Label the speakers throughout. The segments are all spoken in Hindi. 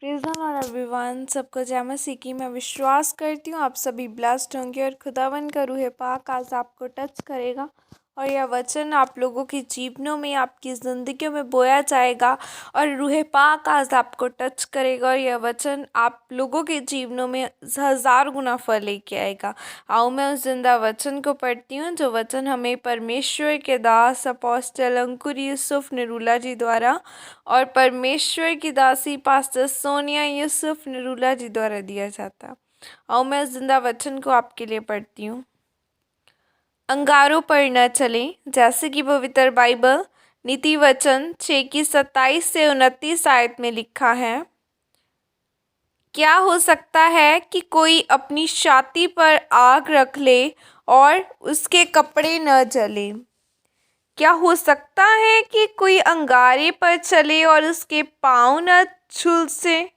Speaker 1: Praise the Lord everyone. सबको जय मसीह की। मैं विश्वास करती हूँ आप सभी ब्लेस्ड होंगे और खुदावन का रूह पाक आज आपको टच करेगा और यह वचन आप लोगों के जीवनों में, आपकी ज़िंदगियों में बोया जाएगा और रूह पाक आज आपको टच करेगा और यह वचन आप लोगों के जीवनों में 1000 गुना फल लेके आएगा। आओ मैं उस जिंदा वचन को पढ़ती हूँ जो वचन हमें परमेश्वर के दास अपोस्टल अंकुर यूसुफ निरूला जी द्वारा और परमेश्वर की दासी पास्टर सोनिया यूसुफ निरूला जी द्वारा दिया जाता। आओ मैं जिंदा वचन को आपके लिए पढ़ती हूँ। अंगारों पर न चले, जैसे कि पवित्र बाइबल नीति वचन 6 की 27 से 29 आयत में लिखा है। क्या हो सकता है कि कोई अपनी छाती पर आग रख ले और उसके कपड़े न जले? क्या हो सकता है कि कोई अंगारे पर चले और उसके पाँव न झुलसे?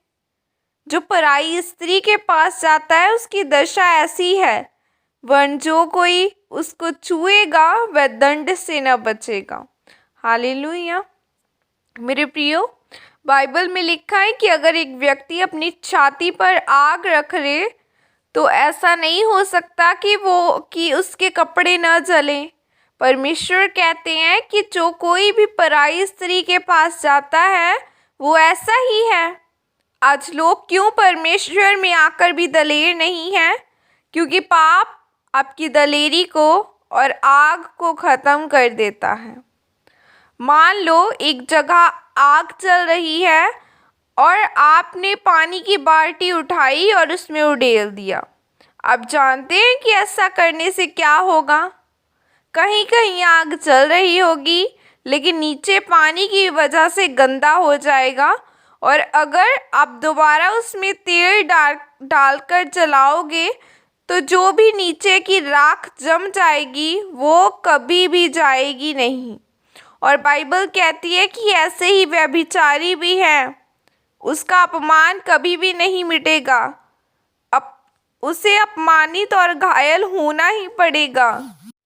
Speaker 1: जो पराई स्त्री के पास जाता है उसकी दशा ऐसी है, वरन जो कोई उसको छुएगा वह दंड से न बचेगा। हालेलुया। मेरे प्रियो, बाइबल में लिखा है कि अगर एक व्यक्ति अपनी छाती पर आग रख ले तो ऐसा नहीं हो सकता कि उसके कपड़े न जलें। परमेश्वर कहते हैं कि जो कोई भी पराई स्त्री के पास जाता है वो ऐसा ही है। आज लोग क्यों परमेश्वर में आकर भी दलेर नहीं हैं? क्योंकि पाप आपकी दलेरी को और आग को ख़त्म कर देता है। मान लो एक जगह आग चल रही है और आपने पानी की बाल्टी उठाई और उसमें उड़ेल दिया। आप जानते हैं कि ऐसा करने से क्या होगा? कहीं कहीं आग चल रही होगी लेकिन नीचे पानी की वजह से गंदा हो जाएगा, और अगर आप दोबारा उसमें तेल डालकर जलाओगे तो जो भी नीचे की राख जम जाएगी वो कभी भी जाएगी नहीं। और बाइबल कहती है कि ऐसे ही व्यभिचारी भी है, उसका अपमान कभी भी नहीं मिटेगा, उसे अपमानित और घायल होना ही पड़ेगा।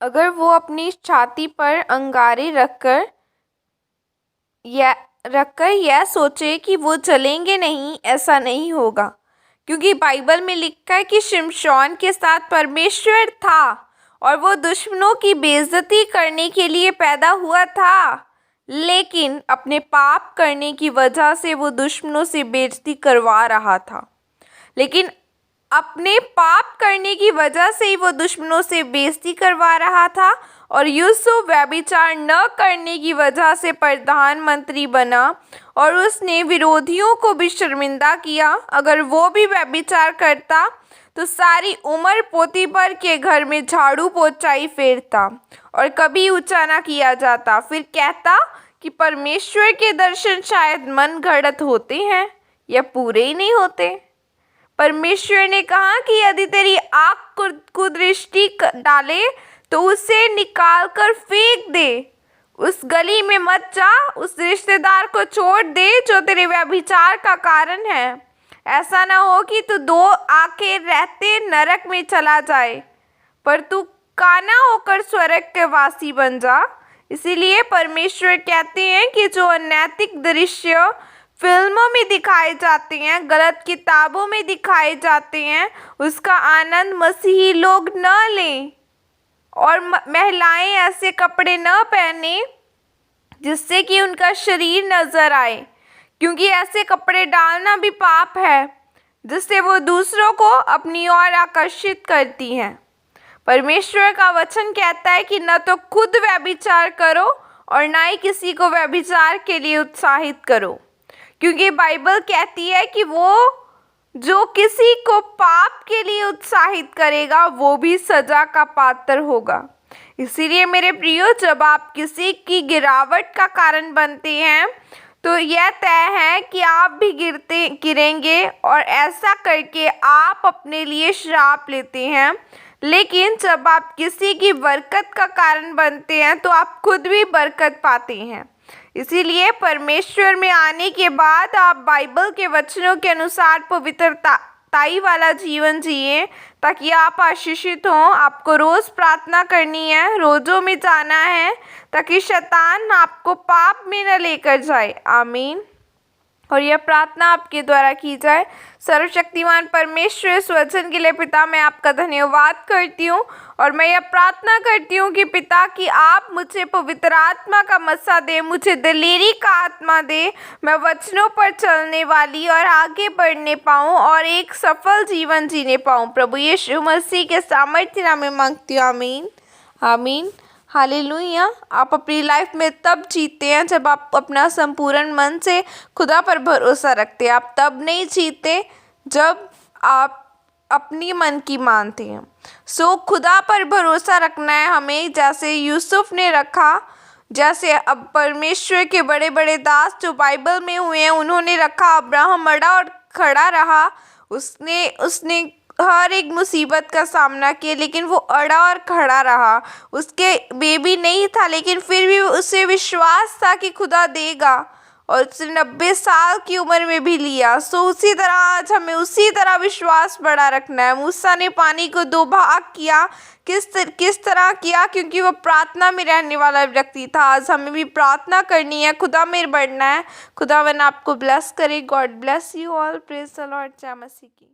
Speaker 1: अगर वो अपनी छाती पर अंगारे रखकर यह सोचे कि वो जलेंगे नहीं, ऐसा नहीं होगा। क्योंकि बाइबल में लिखा है कि शिमशोन के साथ परमेश्वर था और वो दुश्मनों की बेइज्जती करने के लिए पैदा हुआ था, लेकिन अपने पाप करने की वजह से वो दुश्मनों से बेइज्जती करवा रहा था। लेकिन अपने पाप करने की वजह से ही वो दुश्मनों से बेइज्जती करवा रहा था, और यूसुफ व्यभिचार न करने की वजह से प्रधानमंत्री बना और उसने विरोधियों को भी शर्मिंदा किया। अगर वो भी व्यभिचार करता तो सारी उम्र पोतीपर के घर में झाड़ू पोछा ही फेरता और कभी ऊंचा ना किया जाता। फिर कहता कि परमेश्वर के दर्शन शायद मन घड़त होते हैं या पूरे ही नहीं होते। परमेश्वर ने कहा कि यदि तेरी आँख कुदृष्टि डाले तो उसे निकाल कर फेंक दे, उस गली में मत जा, उस रिश्तेदार को छोड़ दे जो तेरे व्यभिचार का कारण है। ऐसा ना हो कि तू 2 आंखें रहते नरक में चला जाए, पर तू काना होकर स्वर्ग के वासी बन जा। इसीलिए परमेश्वर कहते हैं कि जो अनैतिक दृश्य फिल्मों में दिखाए जाते हैं, गलत किताबों में दिखाए जाते हैं, उसका आनंद मसीही लोग न लें, और महिलाएं ऐसे कपड़े न पहने जिससे कि उनका शरीर नजर आए, क्योंकि ऐसे कपड़े डालना भी पाप है जिससे वो दूसरों को अपनी ओर आकर्षित करती हैं। परमेश्वर का वचन कहता है कि न तो खुद व्यभिचार करो और ना ही किसी को व्यभिचार के लिए उत्साहित करो, क्योंकि बाइबल कहती है कि वो जो किसी को पाप के लिए उत्साहित करेगा वो भी सजा का पात्र होगा। इसीलिए मेरे प्रियो, जब आप किसी की गिरावट का कारण बनते हैं तो यह तय है कि आप भी गिरेंगे, और ऐसा करके आप अपने लिए श्राप लेते हैं। लेकिन जब आप किसी की बरकत का कारण बनते हैं तो आप खुद भी बरकत पाते हैं। इसीलिए परमेश्वर में आने के बाद आप बाइबल के वचनों के अनुसार पवित्रताई वाला जीवन जिए ताकि आप आशीषित हों। आपको रोज़ प्रार्थना करनी है, रोज़ों में जाना है ताकि शैतान आपको पाप में न लेकर जाए। आमीन। और यह प्रार्थना आपके द्वारा की जाए। सर्वशक्तिमान परमेश्वर, इस वचन के लिए पिता मैं आपका धन्यवाद करती हूँ और मैं यह प्रार्थना करती हूँ कि पिता कि आप मुझे पवित्र आत्मा का मसा दे, मुझे दिलेरी का आत्मा दे, मैं वचनों पर चलने वाली और आगे बढ़ने पाऊँ और एक सफल जीवन जीने पाऊँ। प्रभु यीशु मसीह के सामर्थ्य नाम में मांगती हूँ, आमीन आमीन। हालेलुया। आप अपनी लाइफ में तब जीते हैं जब आप अपना संपूर्ण मन से खुदा पर भरोसा रखते हैं। आप तब नहीं जीते जब आप अपनी मन की मानते हैं। सो खुदा पर भरोसा रखना है हमें, जैसे यूसुफ ने रखा, जैसे अब परमेश्वर के बड़े बड़े दास जो बाइबल में हुए हैं उन्होंने रखा। अब्राहम अड़ा और खड़ा रहा, उसने हर एक मुसीबत का सामना किया, लेकिन वो अड़ा और खड़ा रहा। उसके बेबी नहीं था, लेकिन फिर भी उसे विश्वास था कि खुदा देगा, और उसने 90 साल की उम्र में भी लिया। सो उसी तरह आज हमें उसी तरह विश्वास बढ़ा रखना है। मूसा ने पानी को 2 भाग किया, किस तरह किया? क्योंकि वो प्रार्थना में रहने वाला व्यक्ति था। आज हमें भी प्रार्थना करनी है, खुदा में बढ़ना है। खुदावन आपको ब्लेस करे। God bless you all. Praise the Lord. जय मसीह की।